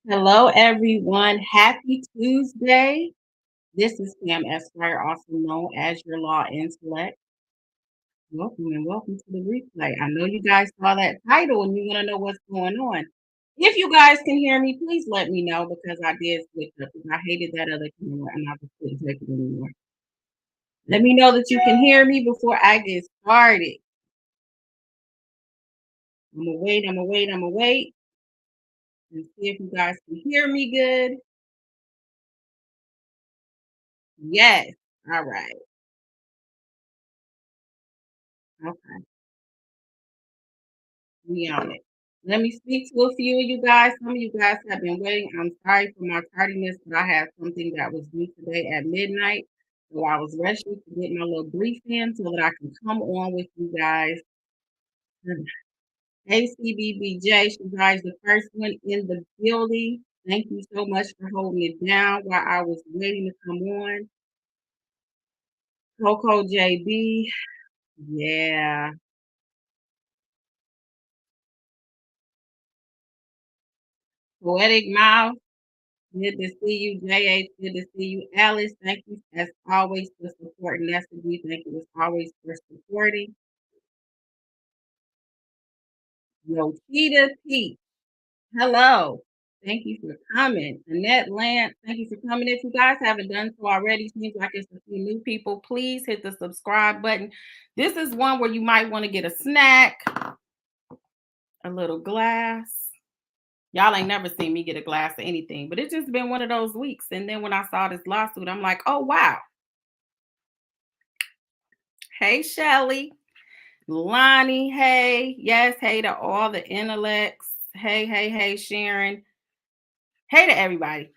Hello, everyone. Happy Tuesday. This is Pam Esquire, also known as your law intellect. Welcome and welcome to the replay. I know you guys saw that title and you want to know what's going on. If you guys can hear me, please let me know because I did switch up because I hated that other camera and I just couldn't take it anymore. Let me know that you can hear me before I get started. I'm gonna wait, and see if you guys can hear me good. Yes. All right. Okay. We on it. Let me speak to a few of you guys. Some of you guys have been waiting. I'm sorry for my tardiness, but I had something that was due today at midnight. So I was rushing to get my little brief in so that I can come on with you guys. Hey, CBBJ, she guys, the first one in the building. Thank you so much for holding it down while I was waiting to come on. Coco JB, yeah. Poetic Mouth. Good to see you, JH. Good to see you, Alice. Thank you, as always, for supporting SB. Thank you, as always, for supporting. Yoshida P. Hello. Thank you for coming. Annette Lance, thank you for coming. If you guys haven't done so already, seems like it's a few new people. Please hit the subscribe button. This is one where you might want to get a snack, a little glass. Y'all ain't never seen me get a glass of anything, but it's just been one of those weeks. And then when I saw this lawsuit, I'm like, oh, wow. Hey, Shelly. Lonnie, hey. Yes, hey to all the intellects. Hey, Sharon. Hey to everybody.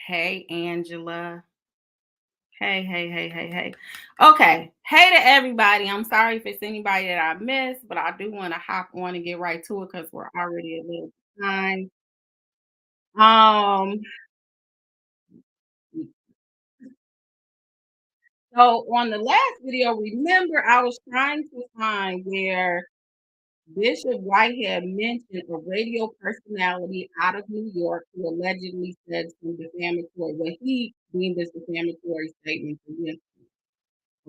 Hey, Angela. Hey. Okay. Hey to everybody. I'm sorry if it's anybody that I missed, but I do want to hop on and get right to it because we're already a little behind. So on the last video, remember I was trying to find where Bishop Whitehead mentioned a radio personality out of New York who allegedly said some defamatory, what he deemed as defamatory statements against him.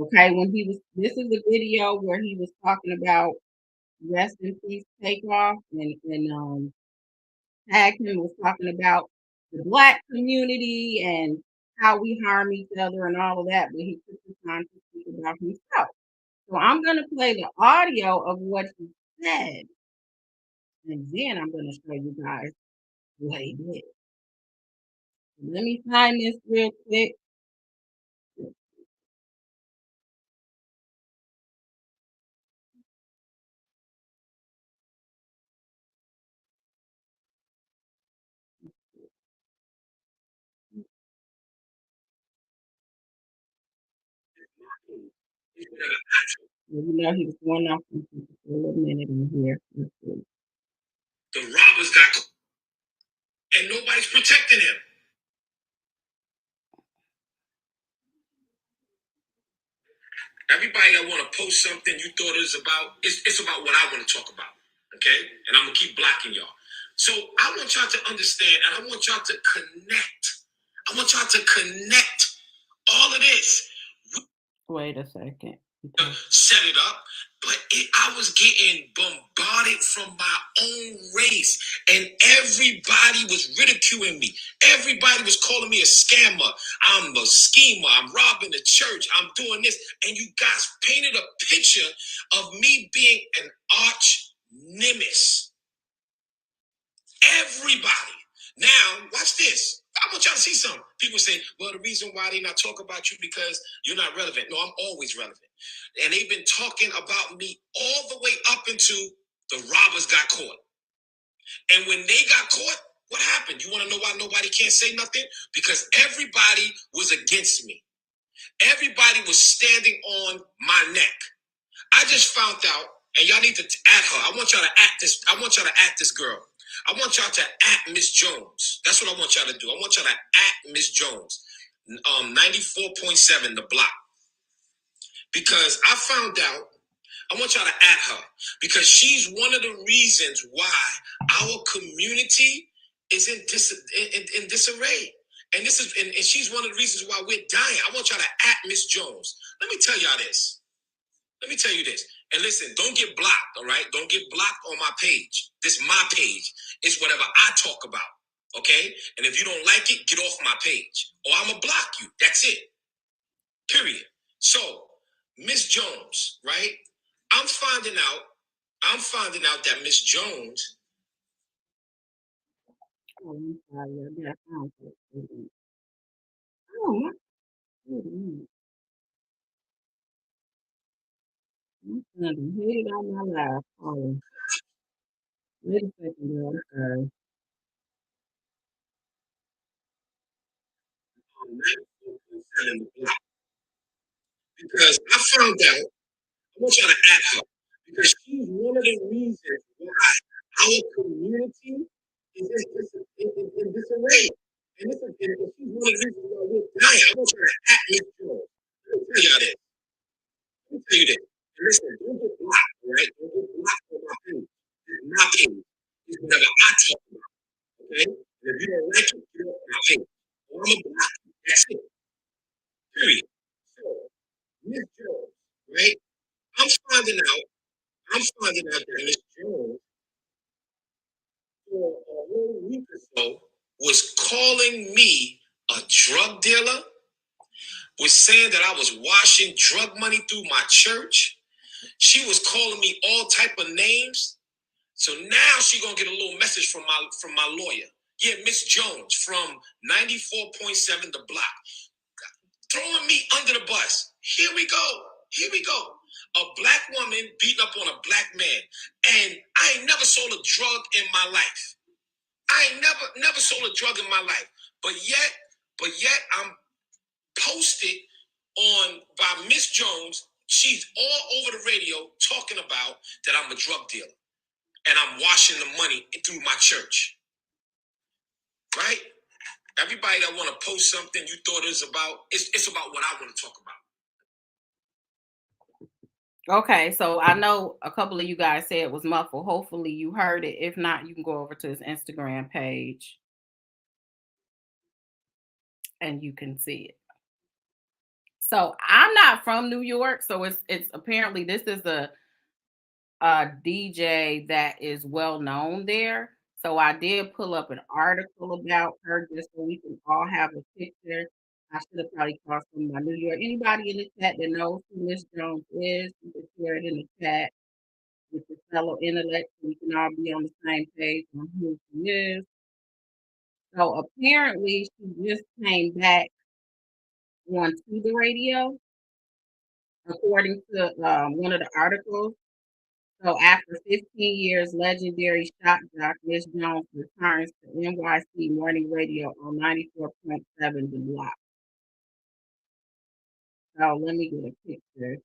Okay, this is a video where he was talking about rest in peace takeoff and Tag him was talking about the Black community and how we harm each other and all of that, but he took the time to speak about himself. So I'm going to play the audio of what he said, and then I'm going to show you guys what he did. Let me find this real quick. You know, he was going off for a little minute in here. The robbers got caught, and nobody's protecting him. Everybody that want to post something you thought it was about, it's about what I want to talk about. Okay? And I'm going to keep blocking y'all. So I want y'all to understand, and I want y'all to connect. I want y'all to connect all of this. Wait a second. Set it up, but I was getting bombarded from my own race, and everybody was ridiculing me. Everybody was calling me a scammer. I'm a schemer. I'm robbing the church. I'm doing this, and you guys painted a picture of me being an arch nemesis. Everybody. Now, watch this. I want y'all to see something. People say, well, the reason why they not talk about you because you're not relevant. No, I'm always relevant. And they've been talking about me all the way up into the robbers got caught. And when they got caught, what happened? You want to know why nobody can't say nothing? Because everybody was against me. Everybody was standing on my neck. I just found out, and y'all need to at her. I want y'all to act this. I want y'all to act this girl. I want y'all to at MissJones. That's what I want y'all to do. I want y'all to at MissJones. 94.7, the block. Because I found out, I want y'all to at her. Because she's one of the reasons why our community is in disarray. And this is and she's one of the reasons why we're dying. I want y'all to at Miss Jones. Let me tell y'all this. Let me tell you this. And listen, don't get blocked, all right? Don't get blocked on my page. This is my page. It's whatever I talk about. Okay? And if you don't like it, get off my page. Or I'm gonna block you. That's it. Period. So, Miss Jones, right? I'm finding out, that Miss Jones. Oh, I'm sorry. I got conflict. Oh, my goodness. I'm trying to hate it on my life. Oh, wait a second, girl. I'm sorry. Because I found out, I want y'all to act her because she's one of the reasons why our community is in disarray. And this is and she's one of the reasons why we're dying. I want y'all to act Miss Jones. Let me tell y'all this. Let me tell you this. And listen, don't get blocked, all right? Don't get blocked on my page. This is my page. This is whatever I talk about, okay? And if you don't like it, get off my page. Or I'm gonna block you. That's it. Period. So, Miss Jones, right? I'm finding out that Miss Jones for a whole week or so was calling me a drug dealer, was saying that I was washing drug money through my church. She was calling me all type of names. So now she gonna get a little message from my lawyer. Yeah, Miss Jones from 94.7 The Block. Throwing me under the bus. Here we go. Here we go. A black woman beating up on a black man. And I ain't never sold a drug in my life. I ain't never sold a drug in my life. But yet I'm posted on by Miss Jones. She's all over the radio talking about that I'm a drug dealer and I'm washing the money through my church. Right? Everybody that want to post something you thought it was about, it's about what I want to talk about. Okay, so I know a couple of you guys said it was muffled. Hopefully you heard it. If not, you can go over to his Instagram page and you can see it. So I'm not from New York, so it's apparently this is a DJ that is well known there. So I did pull up an article about her just so we can all have a picture. I should have probably called from my New York. Anybody in the chat that knows who Miss Jones is, you can share it in the chat with your fellow intellect so we can all be on the same page on who she is. So apparently she just came back onto the radio, according to one of the articles. So after 15 years, legendary Shock Jock Miss Jones returns to NYC morning radio on 94.7 The Block. So let me get a picture.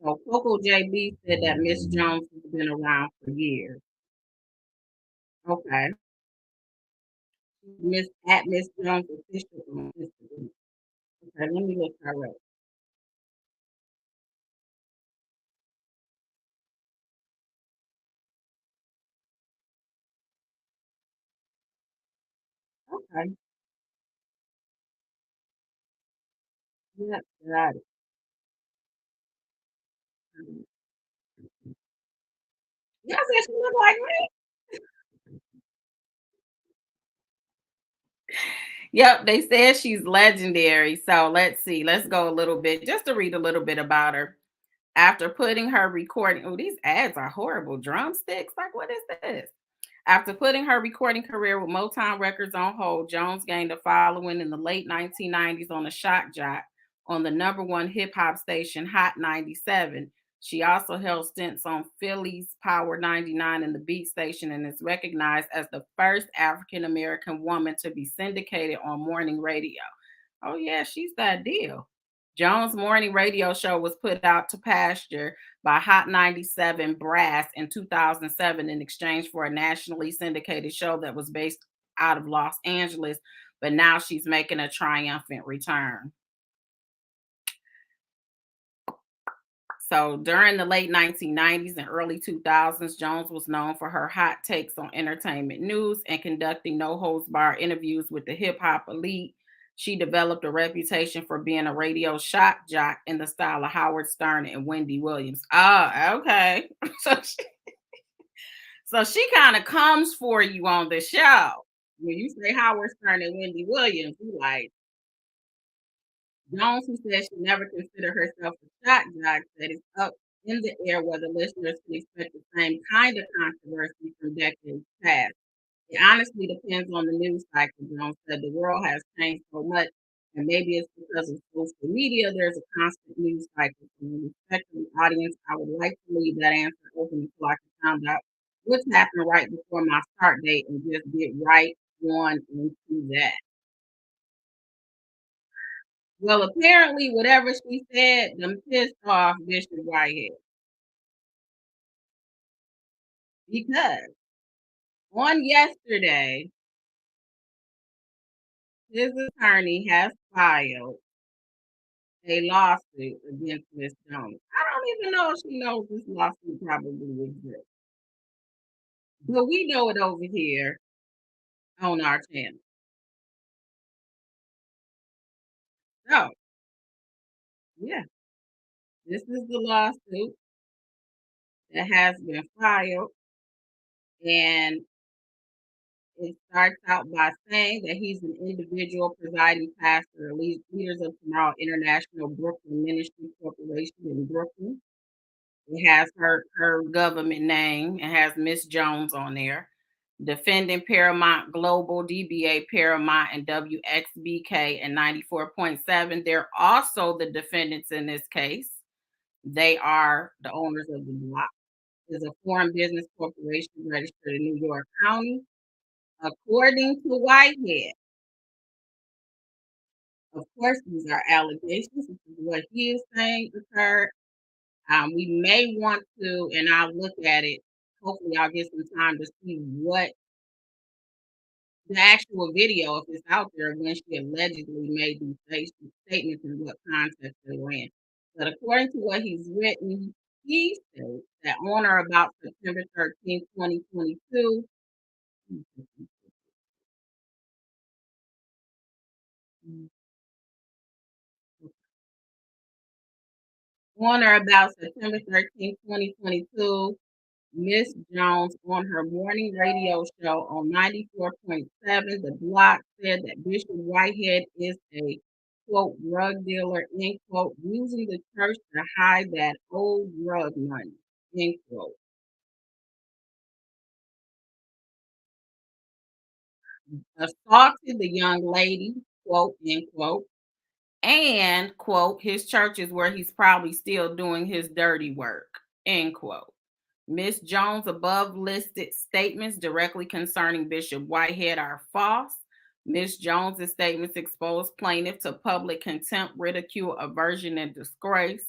So Coco JB said that Miss Jones has been around for years. Okay. Miss Jones official on Instagram. Okay, let me look her up. Okay. Yep, got it. Y'all said she look like me? Yep, they said she's legendary. So let's see. Let's go a little bit just to read a little bit about her. After putting her recording, oh, these ads are horrible. Drumsticks? Like, what is this? After putting her recording career with Motown Records on hold, Jones gained a following in the late 1990s on a Shock Jock on the number one hip hop station Hot 97. She also held stints on Philly's Power 99 and the Beat Station and is recognized as the first African American woman to be syndicated on morning radio. Oh, yeah, she's that deal. Jones' morning radio show was put out to pasture by Hot 97 Brass in 2007 in exchange for a nationally syndicated show that was based out of Los Angeles, but now she's making a triumphant return. So during the late 1990s and early 2000s, Jones was known for her hot takes on entertainment news and conducting no holds barred interviews with the hip hop elite. She developed a reputation for being a radio shock jock in the style of Howard Stern and Wendy Williams. Ah, okay. so she, so she kind of comes for you on the show. When you say Howard Stern and Wendy Williams, you like Jones, who says she never considered herself a shock jock, said it's up in the air whether listeners can expect the same kind of controversy from decades past. It honestly depends on the news cycle. Jones said the world has changed so much, and maybe it's because of social media. There's a constant news cycle. From the respect of the audience, I would like to leave that answer open until I can find out what's happened right before my start date and just get right on into that. Well, apparently, whatever she said, them pissed off Bishop Whitehead because on yesterday, his attorney has filed a lawsuit against Miss Jones. I don't even know if she knows this lawsuit probably exists, but we know it over here on our channel. So, yeah, this is the lawsuit that has been filed, and it starts out by saying that he's an individual presiding pastor of Leaders of Tomorrow International Brooklyn Ministry Corporation in Brooklyn. It has her government name. It has Miss Jones on there. Defending Paramount Global, DBA Paramount, and WXBK and 94.7. They're also the defendants in this case. They are the owners of the block. It's a foreign business corporation registered in New York County. According to Whitehead, of course, these are allegations. This is what he is saying occurred. We may want to, and I'll look at it. Hopefully, I'll get some time to see what the actual video, if it's out there, when she allegedly made these statements and what context they were in. But according to what he's written, he states that on or about September 13th, 2022, on or about September 13th, 2022, Miss Jones on her morning radio show on 94.7, The Block, said that Bishop Whitehead is a quote drug dealer, end quote, using the church to hide that old drug money, end quote. Assaulted the young lady, quote, end quote, and quote, his church is where he's probably still doing his dirty work, end quote. Miss Jones' above listed statements directly concerning Bishop Whitehead are false. Miss Jones' statements expose plaintiff to public contempt, ridicule, aversion, and disgrace.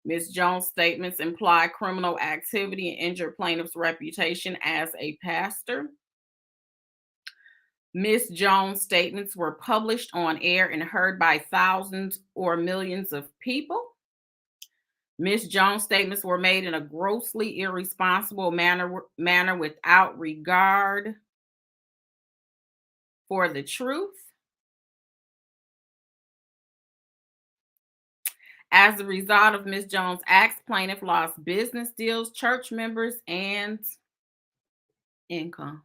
Miss Jones' statements imply criminal activity and injure plaintiff's reputation as a pastor. Miss Jones' statements were published on air and heard by thousands or millions of people. Miss Jones' statements were made in a grossly irresponsible manner without regard for the truth. As a result of Miss Jones' acts, plaintiff lost business deals, church members, and income.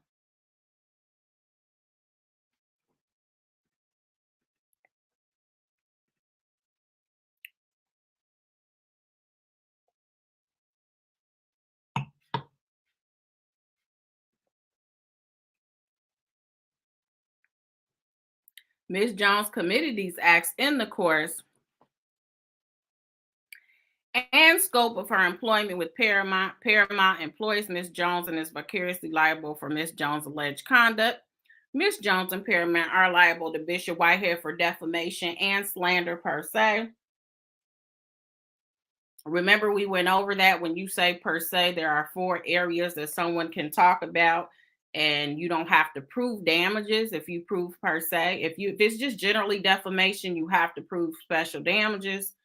Miss Jones committed these acts in the course and scope of her employment with Paramount. Paramount employs Miss Jones and is vicariously liable for Miss Jones' alleged conduct. Miss Jones and Paramount are liable to Bishop Whitehead for defamation and slander per se. Remember, we went over that when you say per se, there are 4 areas that someone can talk about, and you don't have to prove damages if you prove per se. If it's just generally defamation, you have to prove special damages.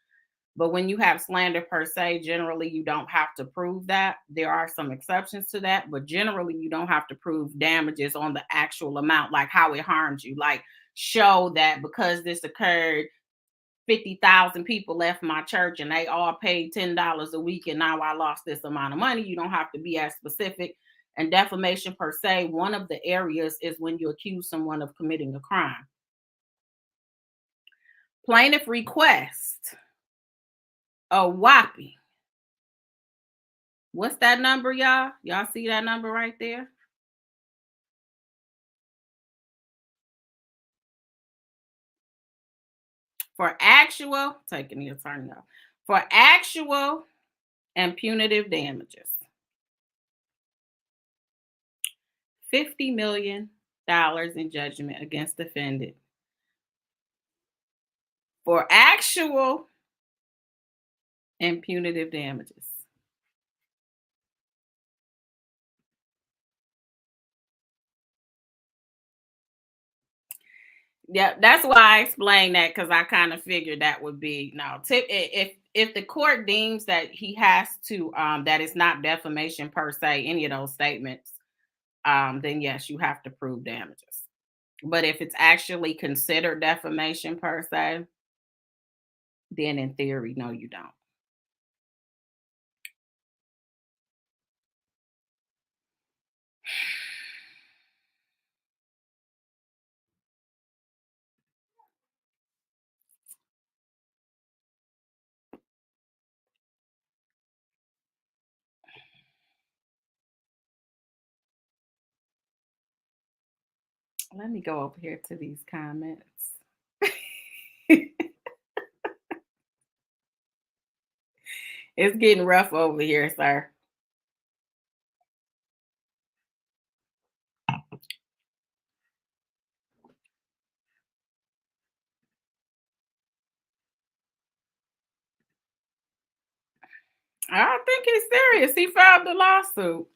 But when you have slander per se, generally you don't have to prove that. There are some exceptions to that, but generally you don't have to prove damages on the actual amount, like how it harmed you. Like show that because this occurred, 50,000 people left my church and they all paid $10 a week and now I lost this amount of money. You don't have to be as specific. And defamation per se, one of the areas is when you accuse someone of committing a crime. Plaintiff request a whopping. What's that number, y'all? Y'all see that number right there? For actual, taking the attorney off. For actual and punitive damages. $50 million in judgment against defendant. For actual and punitive damages. Yeah, that's why I explained that because I kind of figured that would be no. If the court deems that he has to that it's not defamation per se, any of those statements, then yes, you have to prove damages. But if it's actually considered defamation per se, then in theory, no, you don't. Let me go over here to these comments. It's getting rough over here, sir. I don't think he's serious. He filed the lawsuit.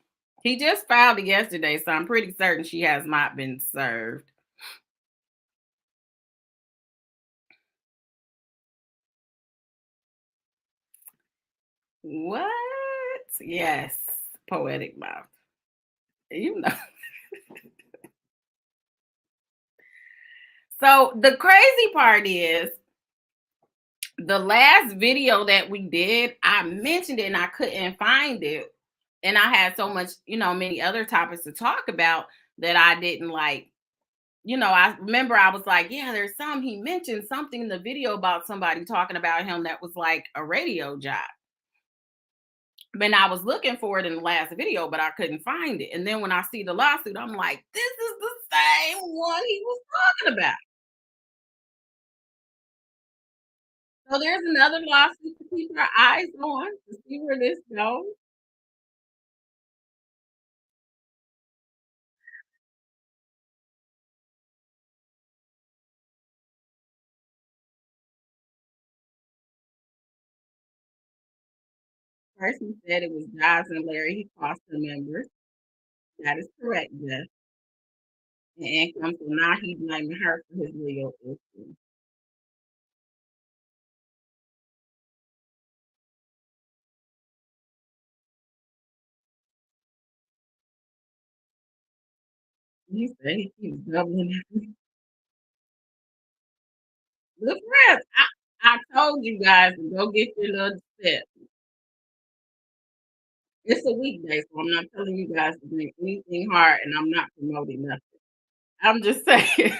He just filed it yesterday, so I'm pretty certain she has not been served. What? Yes, poetic mouth. You know. So the crazy part is the last video that we did, I mentioned it and I couldn't find it. And I had so much, many other topics to talk about that I didn't like. I remember I was like, yeah, there's he mentioned something in the video about somebody talking about him that was like a radio job. And I was looking for it in the last video, but I couldn't find it. And then when I see the lawsuit, I'm like, this is the same one he was talking about. So there's another lawsuit to keep our eyes on to see where this goes. First, he said it was Giles and Larry, he foster members. That is correct, Jeff. And comes so now he's blaming her for his legal issue. He said he keeps doubling it. Look, friends, I told you guys to go get your little step. It's a weekday, so I'm not telling you guys to do anything hard, and I'm not promoting nothing. I'm just saying.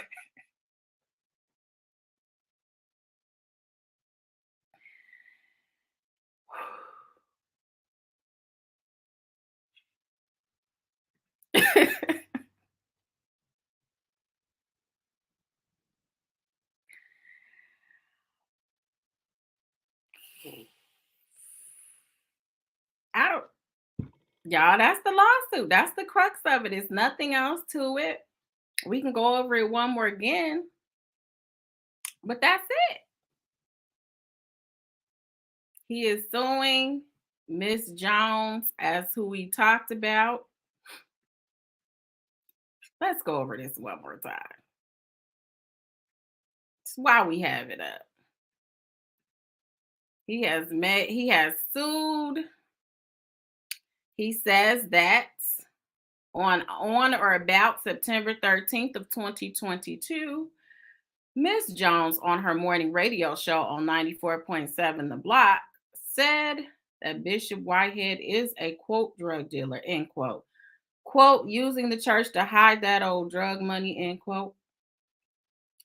I don't, y'all. That's the lawsuit. That's the crux of it. It's nothing else to it. We can go over it one more again, but that's it. He is suing MissJones as who we talked about. Let's go over this one more time. That's why we have it up. He has sued. He says that on or about September 13th of 2022, Miss Jones on her morning radio show on 94.7 The Block said that Bishop Whitehead is a quote drug dealer, end quote. Quote, using the church to hide that old drug money, end quote.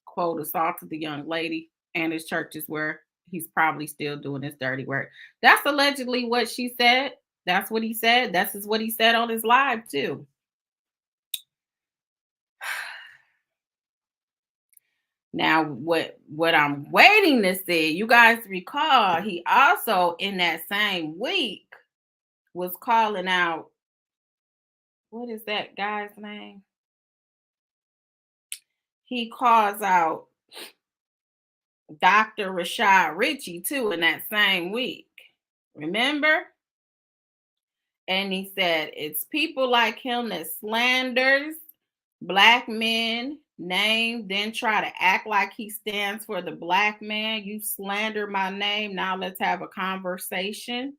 Quote, assaulted the young lady and his church is where he's probably still doing his dirty work. That's allegedly what she said. That's what he said. That's what he said on his live too. Now, what I'm waiting to see, you guys recall, he also in that same week was calling out, what is that guy's name? He calls out Dr. Rashad Ritchie too in that same week. Remember? And he said, it's people like him that slanders black men name, then try to act like he stands for the black man. You slander my name. Now let's have a conversation.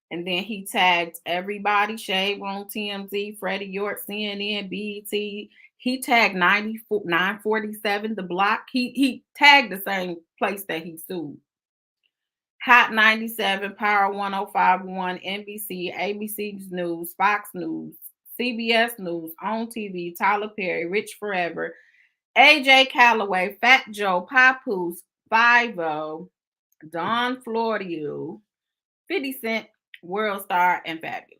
And then he tagged everybody, Shade Room, TMZ, Freddie York, CNN, BET. He tagged 947, The Block. He tagged the same place that he sued. Hot 97, Power 1051, NBC, ABC News, Fox News, CBS News, On TV, Tyler Perry, Rich Forever, AJ Calloway, Fat Joe, Papoose, Fivo, Don Florio, 50 Cent, World Star, and Fabulous.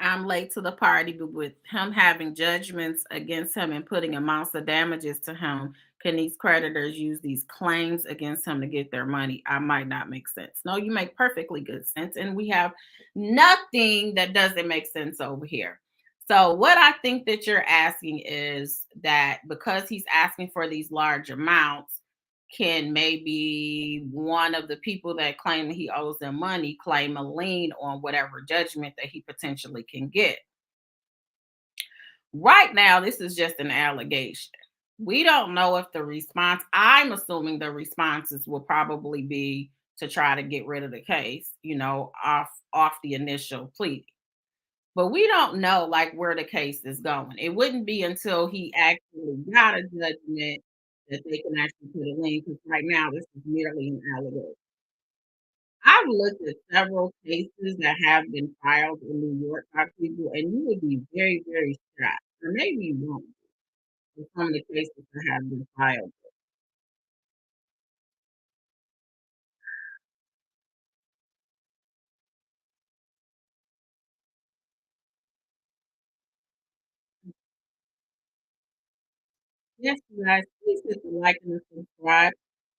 I'm late to the party, but with him having judgments against him and putting amounts of damages to him, can these creditors use these claims against him to get their money? I might not make sense. No, you make perfectly good sense. And we have nothing that doesn't make sense over here. So, what I think that you're asking is that because he's asking for these large amounts, can maybe one of the people that claim that he owes them money claim a lien on whatever judgment that he potentially can get. Right now, this is just an allegation. We don't know if the response, I'm assuming the responses will probably be to try to get rid of the case, off the initial plea. But we don't know like where the case is going. It wouldn't be until he actually got a judgment that they can actually put a lien, because right now this is merely an allegation. I've looked at several cases that have been filed in New York by people, and you would be very, very shocked, or maybe you won't, with some of the cases that have been filed. Yes, you guys, please hit the like and the subscribe.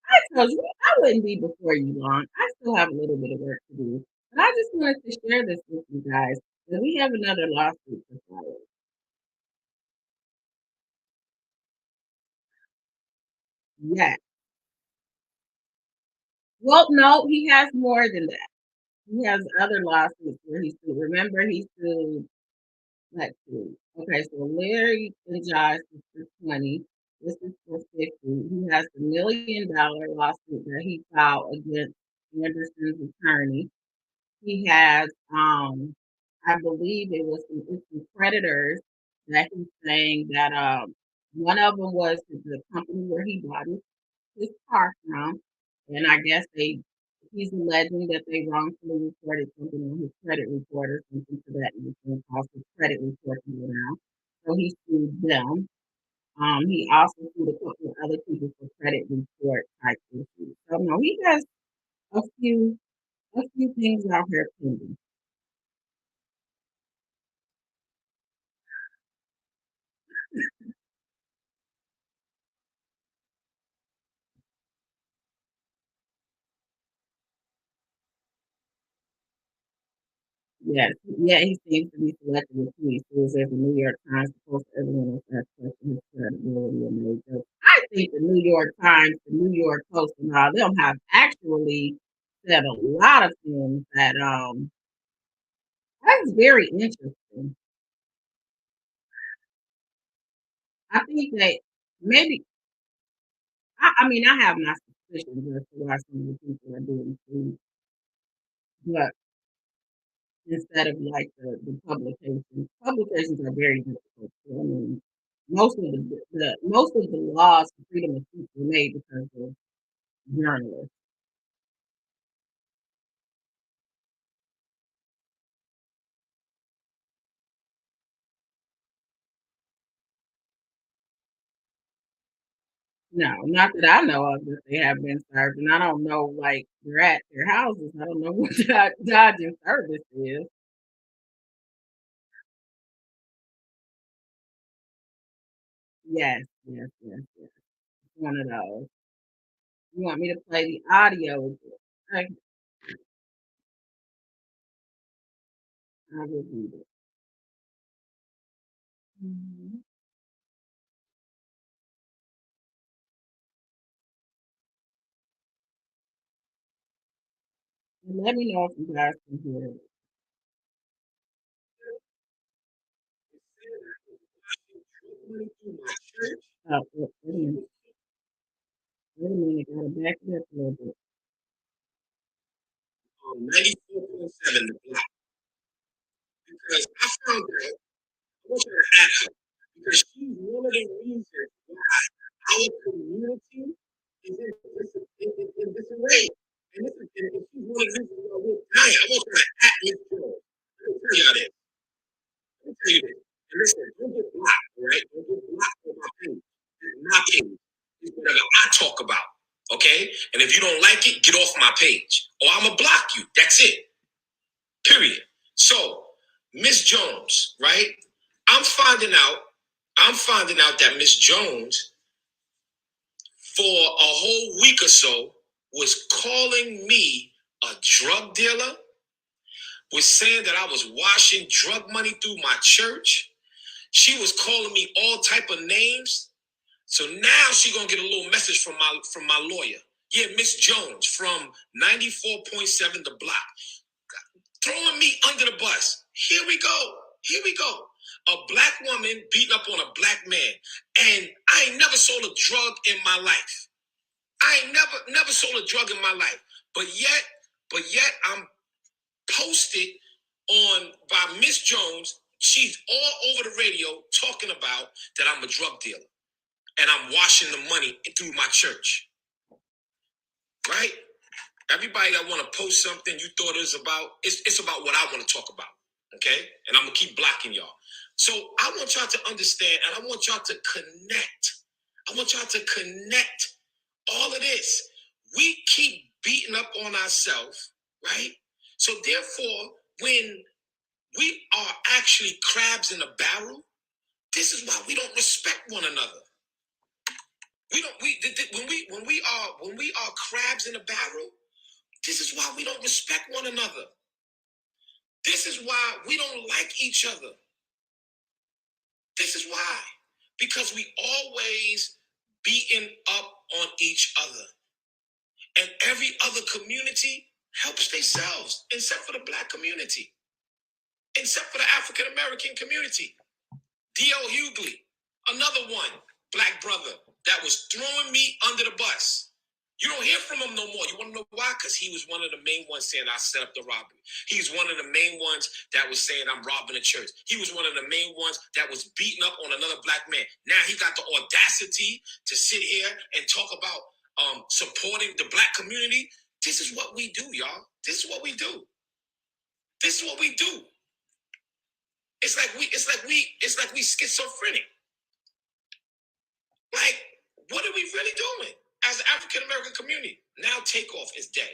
I told you I wouldn't be before you long. I still have a little bit of work to do, but I just wanted to share this with you guys that we have another lawsuit to file. Yes. Well, no, he has more than that. He has other lawsuits where he sued. Remember, he sued, let's see. Okay, so Larry and Josh is for 20. This is for 50. He has a $1 million lawsuit that he filed against Anderson's attorney. He has, I believe it was some creditors that he's saying that one of them was the company where he bought his car from, and I guess he's alleging that they wrongfully reported something on his credit report or something to that nature, caused his credit report to go down. So he sued them. He also sued a couple of other people for credit report type issues. So no, he has a few things out here pending. Yes, yeah, he seems to be selective with who he sues. As the New York Times posts everyone else has questioned his credibility and made jokes. I think the New York Times, the New York Post, and all them have actually said a lot of things that that's very interesting. I think that maybe I mean, I have my suspicions as to why some of the people are doing things, but instead of like the publications are very difficult. So, I mean, most of the laws for freedom of speech were made because of journalists. No, not that I know of that they have been served, and I don't know, like, they're at their houses. I don't know what dodging service is. Yes, yes, yes, yes. One of those. You want me to play the audio? I I will read it. Mhm. And let me know if you guys can hear it. Wait a minute. Wait a minute. Gotta back it up a little bit. 94.7 the block. Because I found out, I want you to ask her, because she's one of the reasons why our community is in disarray. And she's one of the reasons why we're dying. I want you to act Miss Jones. Let me tell y'all this. Let me tell you this. And listen, don't get blocked, all right? Don't get blocked on my page. It's my page. It's whatever I talk about. Okay? And if you don't like it, get off my page. Or I'm gonna block you. That's it. Period. So, Miss Jones, right? I'm finding out, I'm finding out that Miss Jones, for a whole week or so, was calling me a drug dealer, was saying that I was washing drug money through my church. She was calling me all type of names. So now she gonna get a little message from my lawyer. Yeah, Miss Jones from 94.7 The Block. Throwing me under the bus. Here we go. Here we go. A black woman beating up on a black man. And I ain't never sold a drug in my life. I ain't never sold a drug in my life. But yet I'm posted on by Miss Jones. She's all over the radio talking about that I'm a drug dealer and I'm washing the money through my church. Right? Everybody that want to post something you thought it was about, it's about what I want to talk about. Okay? And I'm gonna keep blocking y'all. So I want y'all to understand and I want y'all to connect. I want y'all to connect all of this. We keep beating up on ourselves, right? So therefore, when we are actually crabs in a barrel, this is why we don't respect one another. We don't when we are crabs in a barrel, this is why we don't respect one another. This is why we don't like each other. This is why. Because we always beating up on each other. And every other community helps themselves, except for the black community, except for the African American community. D.L. Hughley, another one, black brother, that was throwing me under the bus. You don't hear from him no more. You want to know why? Because he was one of the main ones saying I set up the robbery. He's one of the main ones that was saying I'm robbing a church. He was one of the main ones that was beating up on another black man. Now he got the audacity to sit here and talk about supporting the black community. This is what we do, y'all. This is what we do. This is what we do. It's like we schizophrenic. Like, what are we really doing as an African American community? Now Takeoff is dead.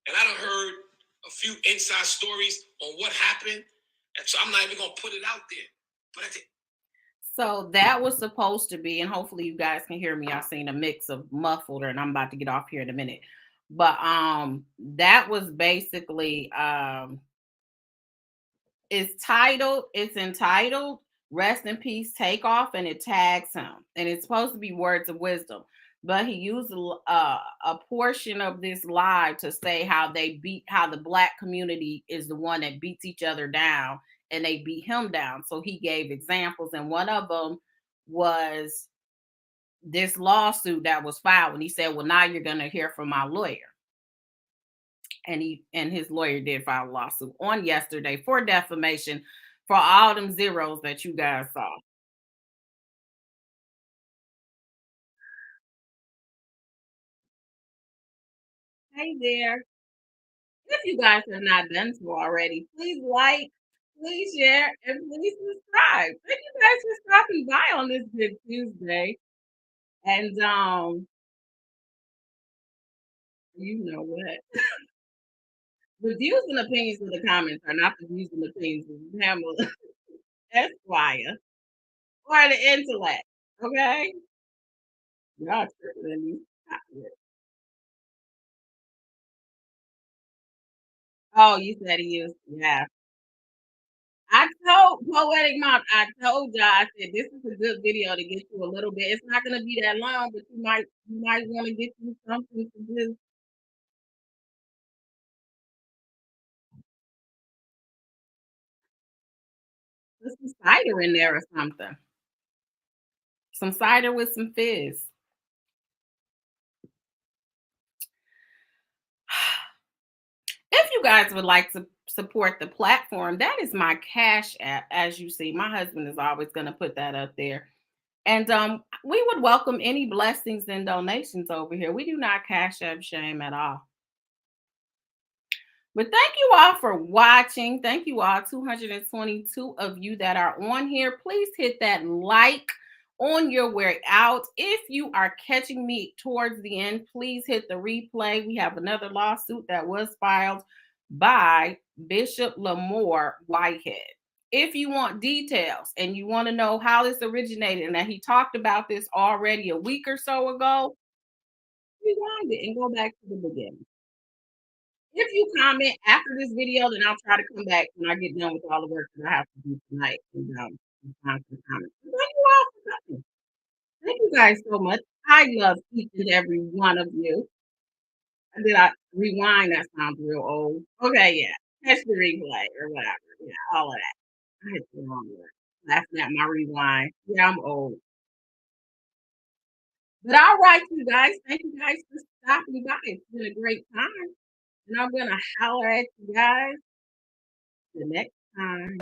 And I done heard a few inside stories on what happened. And so I'm not even gonna put it out there. But I think so that was supposed to be, and hopefully you guys can hear me. I've seen a mix of muffled, and I'm about to get off here in a minute. But that was basically it's entitled Rest in Peace Takeoff, and it tags him. And it's supposed to be words of wisdom. But he used a portion of this live to say how the black community is the one that beats each other down and they beat him down. So he gave examples, and one of them was this lawsuit that was filed, and he said, "Well, now you're going to hear from my lawyer." And his lawyer did file a lawsuit on yesterday for defamation for all them zeros that you guys saw. Hey there. If you guys have not done so already, please like, please share, and please subscribe. Thank you guys for stopping by on this good Tuesday. And you know what? The views and opinions of the comments are not the views and opinions of Pamela Esquire or the intellect. Okay? Y'all tripping than me. Oh, you said he is. Yeah. I told Poetic Mom, I told y'all, I said this is a good video to get you a little bit. It's not gonna be that long, but you might want to get you something to do. Put some cider in there or something. Some cider with some fizz. If you guys would like to support the platform, that is my Cash App. As you see, my husband is always going to put that up there. And we would welcome any blessings and donations over here. We do not Cash App shame at all. But thank you all for watching. Thank you all, 222 of you that are on here. Please hit that like on your way out. If you are catching me towards the end, please hit the replay. We have another lawsuit that was filed by Bishop Lamore Whitehead. If you want details and you want to know how this originated and that he talked about this already a week or so ago, rewind it and go back to the beginning. If you comment after this video, then I'll try to come back when I get done with all the work that I have to do tonight and respond to the comments. Thank you all for coming. Thank you guys so much. I love each and every one of you. Did I rewind? That sounds real old. Okay, yeah. Catch the replay or whatever. Yeah, all of that. I hit the wrong word. Laughing at my rewind. Yeah, I'm old. But all right, you guys. Thank you guys for stopping by. It's been a great time. And I'm gonna holler at you guys the next time.